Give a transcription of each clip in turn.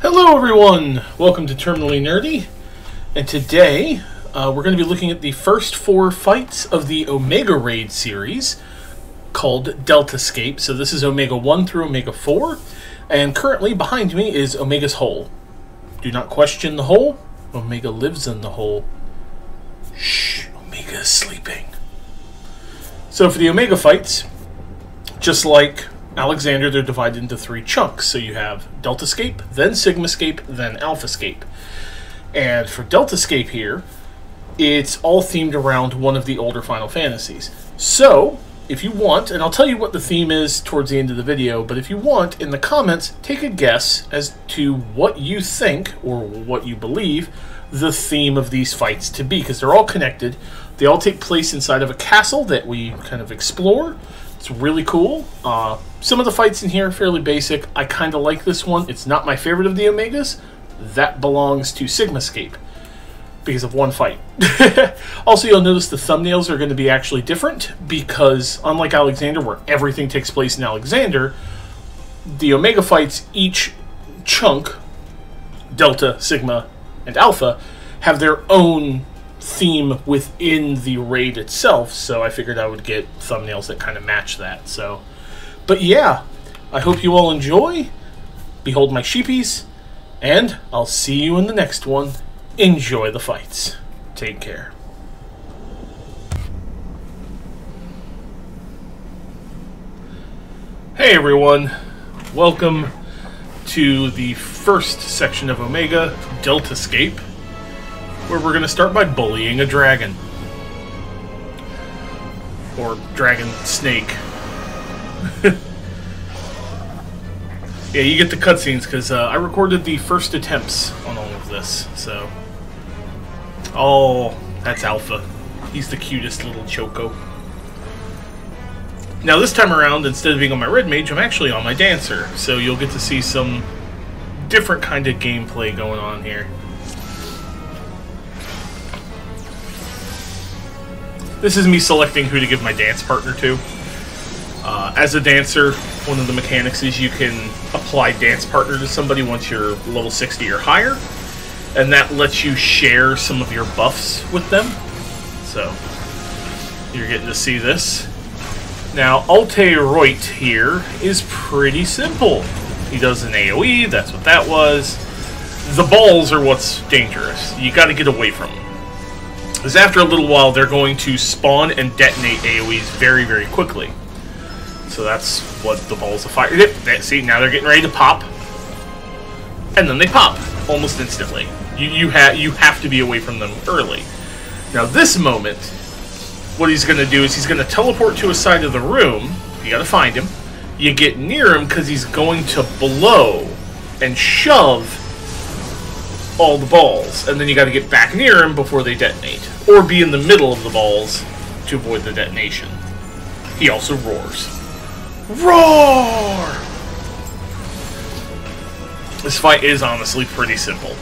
Hello everyone! Welcome to Terminally Nerdy, and today we're going to be looking at the first 4 fights of the Omega Raid series called Deltascape. So this is Omega 1 through Omega 4, and currently behind me is Omega's hole. Do not question the hole. Omega lives in the hole. Shh, Omega is sleeping. So for the Omega fights, just like Alexander, they're divided into 3 chunks. So you have Deltascape, then Sigmascape, then Alphascape. And for Deltascape here, it's all themed around one of the older Final Fantasies. So, if you want, and I'll tell you what the theme is towards the end of the video, but if you want, in the comments, take a guess as to what you think, or what you believe, the theme of these fights to be, because they're all connected. They all take place inside of a castle that we kind of explore. It's really cool. Some of the fights in here are fairly basic. I kind of like this one. It's not my favorite of the Omegas. That belongs to Sigmascape because of one fight. Also, you'll notice the thumbnails are going to be actually different because, unlike Alexander, where everything takes place in Alexander, the Omega fights, each chunk, Delta, Sigma, and Alpha, have their own theme within the raid itself, so I figured I would get thumbnails that kind of match that. So, but yeah, I hope you all enjoy. Behold my sheepies, and I'll see you in the next one. Enjoy the fights. Take care. Hey everyone, welcome to the first section of Omega, Deltascape, where we're going to start by bullying a dragon. Or dragon snake. Yeah, you get the cutscenes because I recorded the first attempts on all of this, so... Oh, that's Alpha. He's the cutest little choco. Now this time around, instead of being on my Red Mage, I'm actually on my Dancer, so you'll get to see some different kind of gameplay going on here. This is me selecting who to give my dance partner to. As a dancer, one of the mechanics is you can apply dance partner to somebody once you're level 60 or higher, and that lets you share some of your buffs with them. So, you're getting to see this. Now, Altaroit here is pretty simple. He does an AoE, that's what that was. The balls are what's dangerous. You gotta get away from them. Because after a little while, they're going to spawn and detonate AoEs very, very quickly. So that's what the balls of fire... See, now they're getting ready to pop. And then they pop, almost instantly. You have to be away from them early. Now this moment, what he's going to do is he's going to teleport to a side of the room. You got to find him. You get near him because he's going to blow and shove all the balls, and then you got to get back near him before they detonate, or be in the middle of the balls to avoid the detonation. He also roars. Roar! This fight is honestly pretty simple.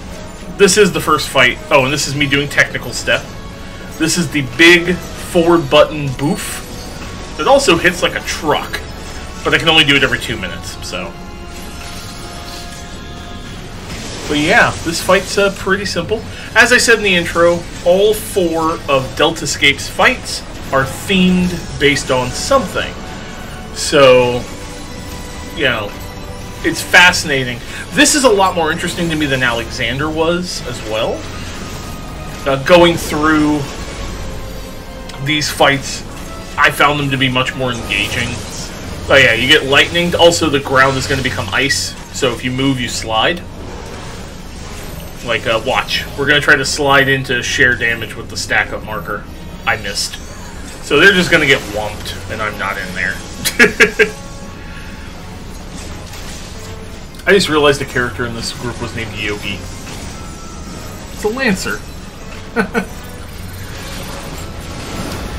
This is the first fight. Oh, and this is me doing technical step. This is the big forward button boof that also hits like a truck, but I can only do it every 2 minutes, so... But yeah, this fight's pretty simple. As I said in the intro, all 4 of Deltascape's fights are themed based on something. So, you know, it's fascinating. This is a lot more interesting to me than Alexander was as well. Going through these fights, I found them to be much more engaging. Oh yeah, you get lightning. Also, the ground is going to become ice, so if you move, you slide. Like, watch. We're going to try to slide into share damage with the stack-up marker. I missed. So they're just going to get whumped, and I'm not in there. I just realized the character in this group was named Yogi. It's a Lancer.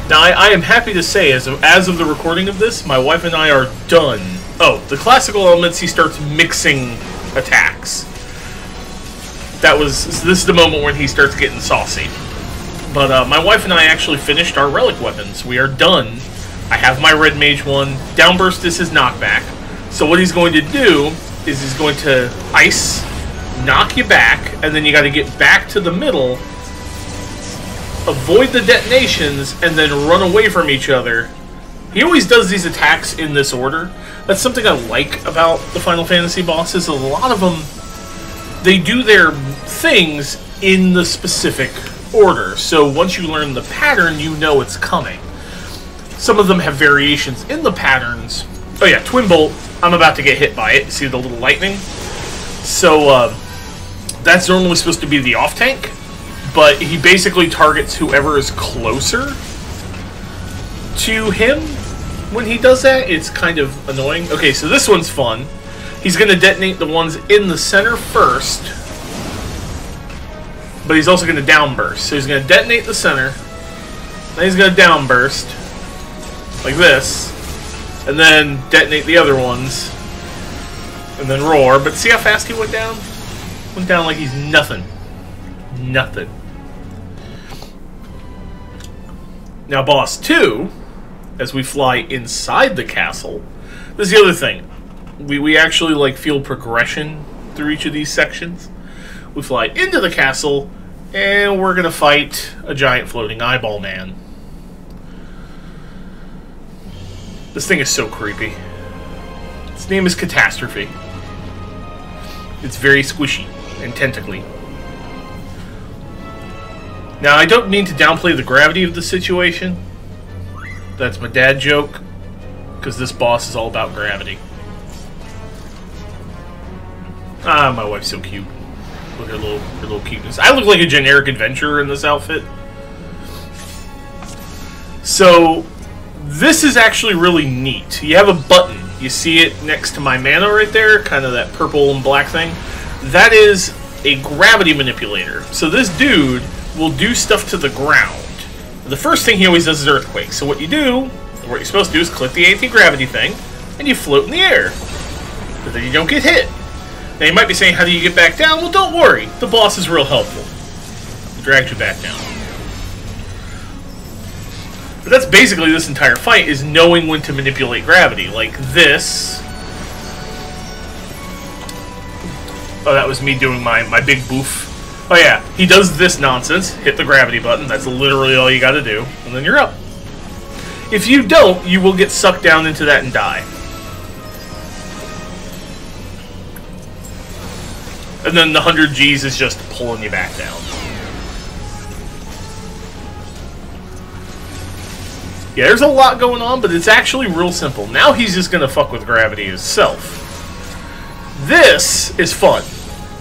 Now, I am happy to say, as of the recording of this, my wife and I are done. Oh, the classical elements, he starts mixing attacks. This is the moment when he starts getting saucy. But my wife and I actually finished our relic weapons. We are done. I have my Red Mage one. Downburst is his knockback. So what he's going to do is he's going to ice knock you back, and then you got to get back to the middle, avoid the detonations, and then run away from each other. He always does these attacks in this order. That's something I like about the Final Fantasy bosses. A lot of them, they do their things in the specific order. So once you learn the pattern, you know it's coming. Some of them have variations in the patterns. Oh yeah, Twin Bolt, I'm about to get hit by it. See the little lightning? So that's normally supposed to be the off tank, but he basically targets whoever is closer to him when he does that. It's kind of annoying. Okay, so this one's fun. He's going to detonate the ones in the center first, but he's also going to downburst. So he's going to detonate the center, then he's going to downburst, like this, and then detonate the other ones, and then roar. But see how fast he went down? Went down like he's nothing. Nothing. Now boss 2, as we fly inside the castle, this is the other thing. We actually like feel progression through each of these sections. We fly into the castle, and we're gonna fight a giant floating eyeball man. This thing is so creepy. Its name is Catastrophe. It's very squishy and tentacly. Now, I don't mean to downplay the gravity of the situation. That's my dad joke, because this boss is all about gravity. Ah, my wife's so cute. Look at her little cuteness. I look like a generic adventurer in this outfit. So, this is actually really neat. You have a button. You see it next to my mana right there, kind of that purple and black thing. That is a gravity manipulator. So this dude will do stuff to the ground. The first thing he always does is earthquake. So what you do, what you're supposed to do is click the anti-gravity thing, and you float in the air. But then you don't get hit. Now you might be saying, how do you get back down? Well, don't worry. The boss is real helpful. He drags you back down. But that's basically this entire fight, is knowing when to manipulate gravity. Like this. Oh, that was me doing my big boof. Oh yeah, he does this nonsense. Hit the gravity button. That's literally all you gotta do. And then you're up. If you don't, you will get sucked down into that and die. And then the 100 Gs is just pulling you back down. Yeah, there's a lot going on, but it's actually real simple. Now he's just going to fuck with gravity himself. This is fun.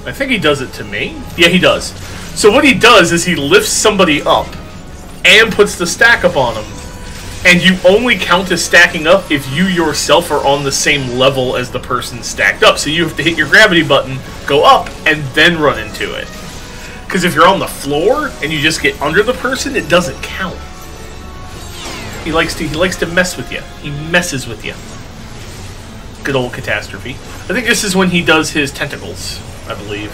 I think he does it to me. Yeah, he does. So what he does is he lifts somebody up and puts the stack up on him. And you only count as stacking up if you yourself are on the same level as the person stacked up. So you have to hit your gravity button, go up, and then run into it. Because if you're on the floor and you just get under the person, it doesn't count. He likes to mess with you. He messes with you. Good old Catastrophe. I think this is when he does his tentacles, I believe.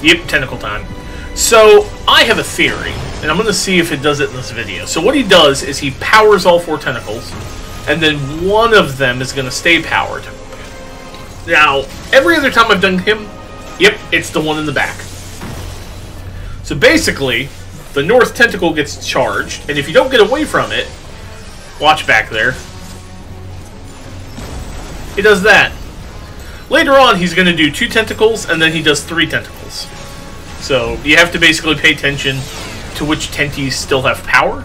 Yep, tentacle time. So, I have a theory, and I'm going to see if it does it in this video. So what he does is he powers all 4 tentacles, and then one of them is going to stay powered. Now, every other time I've done him, yep, it's the one in the back. So basically, the north tentacle gets charged, and if you don't get away from it, watch back there, he does that. Later on, he's going to do 2 tentacles, and then he does 3 tentacles. So you have to basically pay attention to which tenties still have power,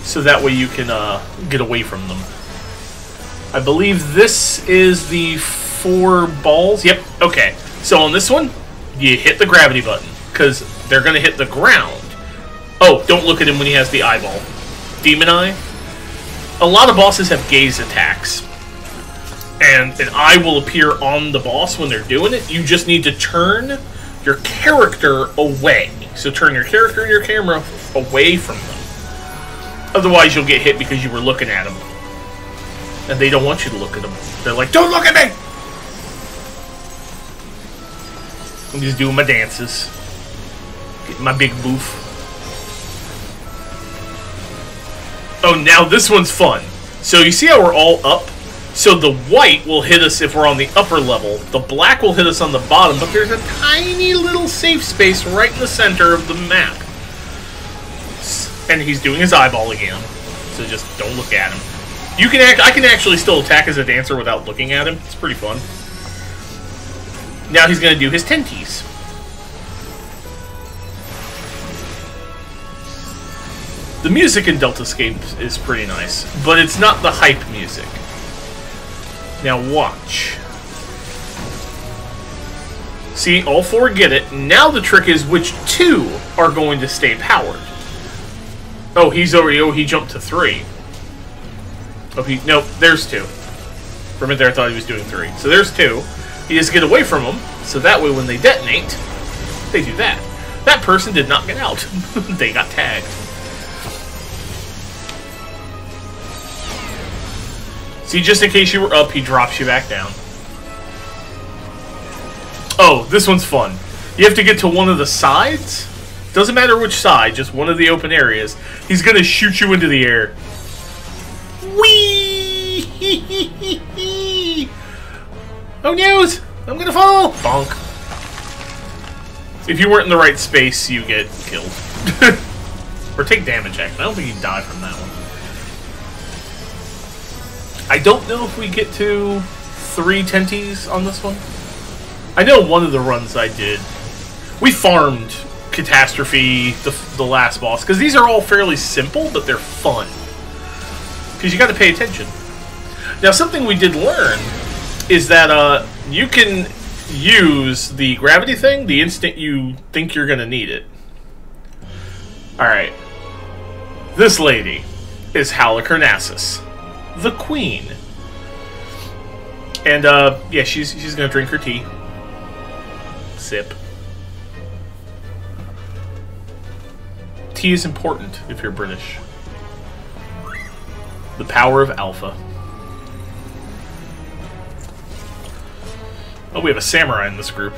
so that way you can get away from them. I believe this is the 4 balls. Yep, okay. So on this one, you hit the gravity button, because they're going to hit the ground. Oh, don't look at him when he has the eyeball. Demon Eye. A lot of bosses have gaze attacks. And an eye will appear on the boss when they're doing it. You just need to turn your character away. So turn your character and your camera away from them. Otherwise, you'll get hit because you were looking at them. And they don't want you to look at them. They're like, don't look at me! I'm just doing my dances. Getting my big boof. Oh, now this one's fun. So you see how we're all up? So the white will hit us if we're on the upper level. The black will hit us on the bottom, but there's a tiny little safe space right in the center of the map. And he's doing his eyeball again. So just don't look at him. I can actually still attack as a dancer without looking at him. It's pretty fun. Now he's going to do his tenties. The music in Deltascape is pretty nice, but it's not the hype music. Now watch. See, all four get it. Now the trick is which two are going to stay powered. Oh, he jumped to 3. Oh, no, there's 2. For a minute there I thought he was doing 3. So there's 2. He just get away from them, so that way when they detonate, they do that. That person did not get out. They got tagged. See, just in case you were up, he drops you back down. Oh, this one's fun. You have to get to one of the sides. Doesn't matter which side, just one of the open areas. He's going to shoot you into the air. Whee! Oh no! I'm going to fall! Bonk. If you weren't in the right space, you get killed. Or take damage, actually. I don't think you die from that one. I don't know if we get to 3 tenties on this one. I know one of the runs I did. We farmed Catastrophe, the last boss, because these are all fairly simple, but they're fun. Because you got to pay attention. Now, something we did learn is that you can use the gravity thing the instant you think you're going to need it. Alright. This lady is Halicarnassus, the queen. And, yeah, she's going to drink her tea. Sip. Tea is important if you're British. The power of alpha. Oh, we have a samurai in this group.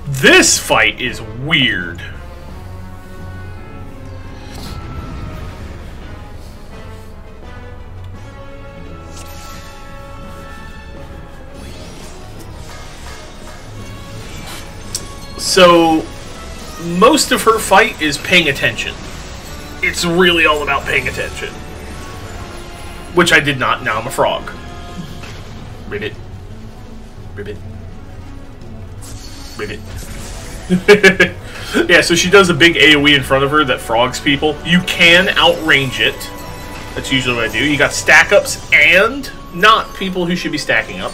This fight is weird. So, most of her fight is paying attention. It's really all about paying attention. Which I did not. Now I'm a frog. Ribbit. Ribbit. Ribbit. Yeah, so she does a big AoE in front of her that frogs people. You can outrange it. That's usually what I do. You got stack-ups and not people who should be stacking up.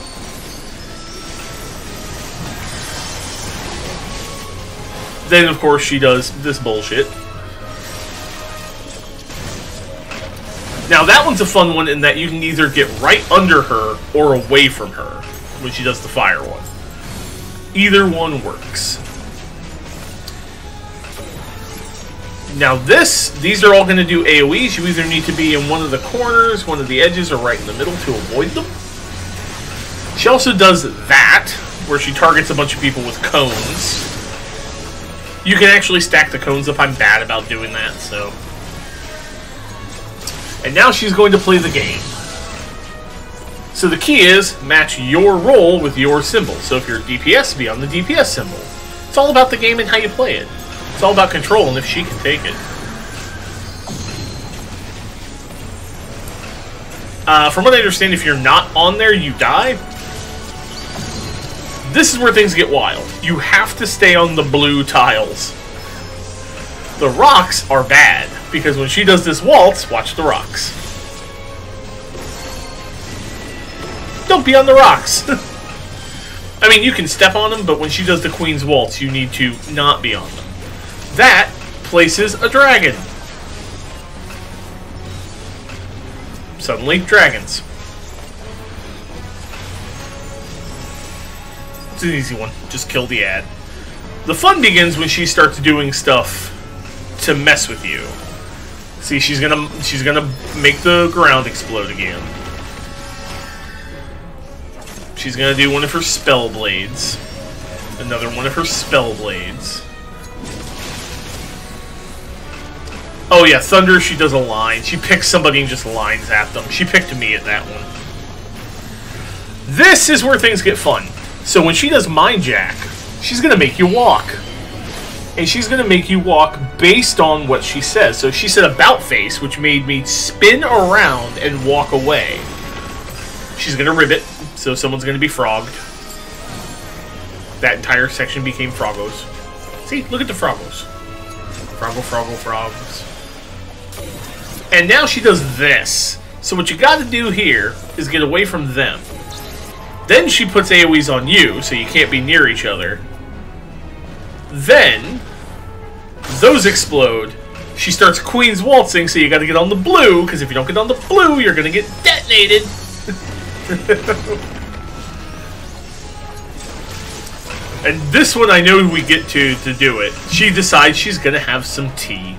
Then, of course, she does this bullshit. Now, that one's a fun one in that you can either get right under her or away from her when she does the fire one. Either one works. Now, these are all going to do AoEs. You either need to be in one of the corners, one of the edges, or right in the middle to avoid them. She also does that, where she targets a bunch of people with cones. You can actually stack the cones up. I'm bad about doing that, so... And now she's going to play the game. So the key is, match your role with your symbol. So if you're DPS, be on the DPS symbol. It's all about the game and how you play it. It's all about control and if she can take it. From what I understand, if you're not on there, you die. This is where things get wild. You have to stay on the blue tiles. The rocks are bad, because when she does this waltz, watch the rocks. Don't be on the rocks. I mean, you can step on them, but when she does the Queen's Waltz, you need to not be on them. That places a dragon. Suddenly, dragons. It's an easy one. Just kill the ad. The fun begins when she starts doing stuff to mess with you. See, she's gonna make the ground explode again. She's gonna do one of her spell blades. Another one of her spell blades. Oh yeah, Thunder, she does a line. She picks somebody and just lines at them. She picked me at that one. This is where things get fun. So when she does Mind Jack, she's going to make you walk. And she's going to make you walk based on what she says. So she said about face, which made me spin around and walk away. She's going to ribbit, so someone's going to be frogged. That entire section became Froggos. See, look at the Froggos. Froggle, Froggle, Frogs. And now she does this. So what you got to do here is get away from them. Then she puts AoEs on you, so you can't be near each other. Then those explode. She starts Queen's Waltzing, so you got to get on the blue, because if you don't get on the blue, you're going to get detonated. And this one I know we get to do it. She decides she's going to have some tea.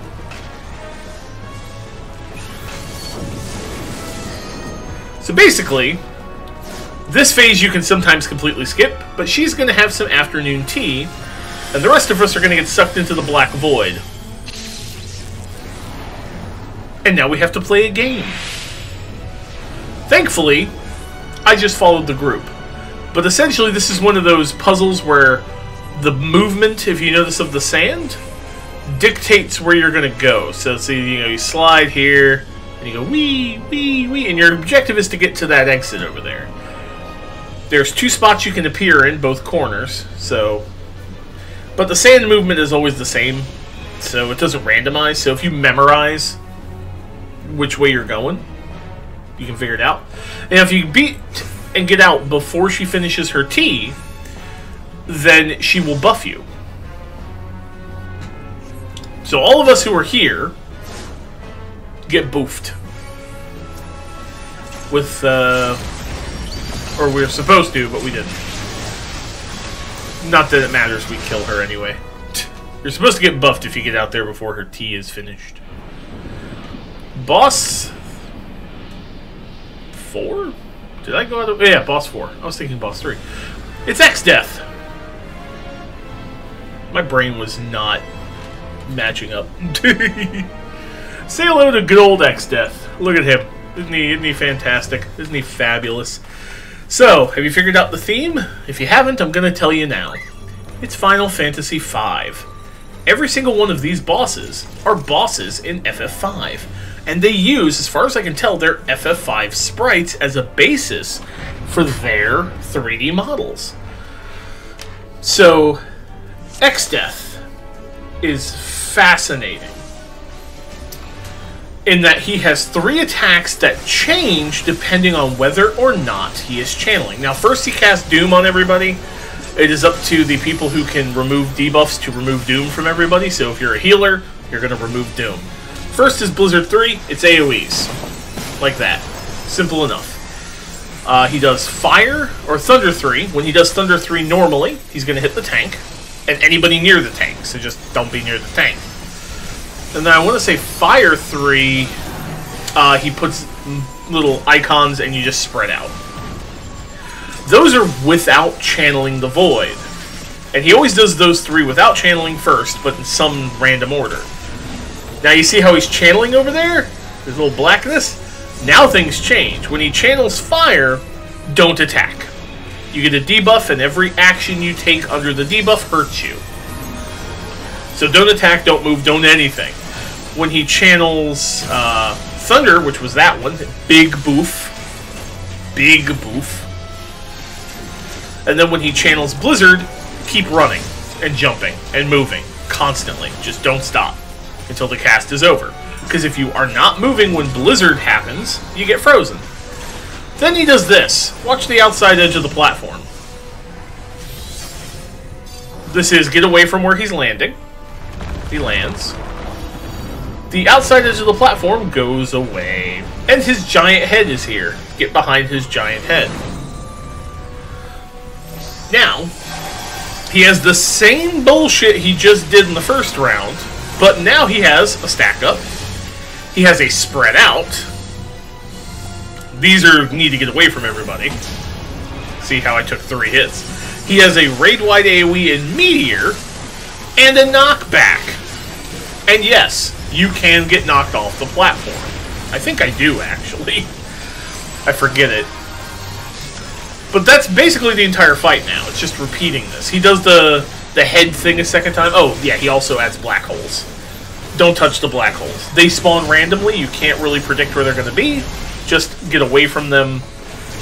So basically, this phase you can sometimes completely skip, but she's going to have some afternoon tea, and the rest of us are going to get sucked into the black void. And now we have to play a game. Thankfully, I just followed the group. But essentially, this is one of those puzzles where the movement, if you notice, of the sand dictates where you're going to go. So, see, you slide here, and you go wee, wee, wee, and your objective is to get to that exit over there. There's 2 spots you can appear in, both corners, so... But the sand movement is always the same, so it doesn't randomize. So if you memorize which way you're going, you can figure it out. And if you beat and get out before she finishes her tea, then she will buff you. So all of us who are here get boofed. With, or we were supposed to, but we didn't. Not that it matters, we kill her anyway. You're supposed to get buffed if you get out there before her tea is finished. Boss 4? Did I go out of... Yeah, boss 4. I was thinking boss 3. It's X-Death. My brain was not matching up. Say hello to good old X-Death. Look at him. Isn't he fantastic? Isn't he fabulous? So, have you figured out the theme? If you haven't, I'm going to tell you now. It's Final Fantasy V. Every single one of these bosses are bosses in FF5. And they use, as far as I can tell, their FF5 sprites as a basis for their 3D models. So, X-Death is fascinating in that he has 3 attacks that change depending on whether or not he is channeling. Now, first he casts Doom on everybody. It is up to the people who can remove debuffs to remove Doom from everybody. So if you're a healer, you're going to remove Doom. First is Blizzard 3. It's AoEs. Like that. Simple enough. He does Fire or Thunder 3. When he does Thunder 3 normally, he's going to hit the tank. And anybody near the tank. So just don't be near the tank. And then I want to say Fire 3, he puts little icons and you just spread out. Those are without channeling the Void. And he always does those 3 without channeling first, but in some random order. Now you see how he's channeling over there? There's a little blackness? Now things change. When he channels Fire, don't attack. You get a debuff and every action you take under the debuff hurts you. So don't attack, don't move, don't anything. When he channels Thunder, which was that one, big boof. Big boof. And then when he channels Blizzard, keep running and jumping and moving constantly. Just don't stop until the cast is over. Because if you are not moving when Blizzard happens, you get frozen. Then he does this. Watch the outside edge of the platform. This is get away from where he's landing. He lands. The outside edge of the platform goes away. And his giant head is here. Get behind his giant head. Now, he has the same bullshit he just did in the first round, but now he has a stack up. He has a spread out. These are need to get away from everybody. See how I took 3 hits. He has a raid-wide AoE in Meteor and a knockback. And yes, you can get knocked off the platform. I think I do, actually. I forget it. But that's basically the entire fight now. It's just repeating this. He does the head thing a second time. Oh, yeah, he also adds black holes. Don't touch the black holes. They spawn randomly. You can't really predict where they're going to be. Just get away from them.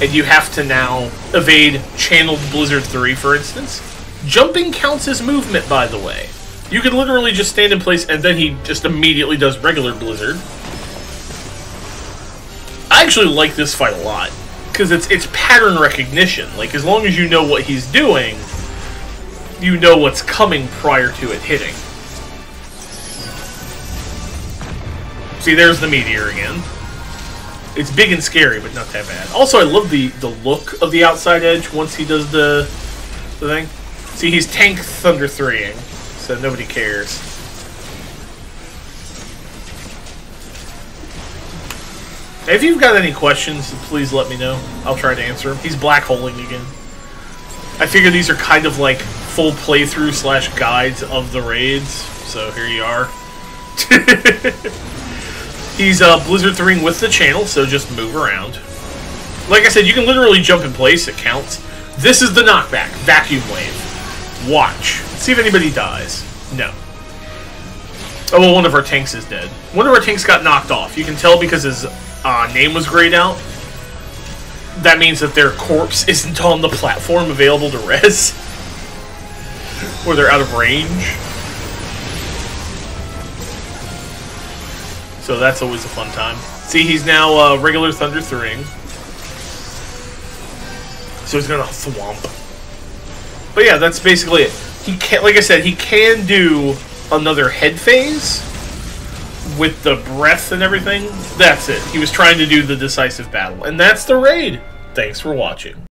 And you have to now evade Channeled Blizzard 3, for instance. Jumping counts as movement, by the way. You can literally just stand in place, and then he just immediately does regular Blizzard. I actually like this fight a lot. Because it's pattern recognition. Like, as long as you know what he's doing, you know what's coming prior to it hitting. See, there's the meteor again. It's big and scary, but not that bad. Also, I love the look of the outside edge once he does the thing. See, he's tank Thunder 3-ing, so nobody cares. If you've got any questions, please let me know. I'll try to answer them. He's black holing again. I figure these are kind of like full playthrough / guides of the raids, so here you are. He's Blizzard 3-ing with the channel, so just move around. Like I said, you can literally jump in place, it counts. This is the knockback, vacuum wave. Watch. See if anybody dies. No. Oh, well, one of our tanks is dead. One of our tanks got knocked off. You can tell because his name was grayed out. That means that their corpse isn't on the platform available to res. Or they're out of range. So that's always a fun time. See, he's now regular Thunder 3-ing. So he's gonna thwomp. But yeah, that's basically it. He can, like I said, he can do another head phase with the breath and everything. That's it. He was trying to do the decisive battle. And that's the raid. Thanks for watching.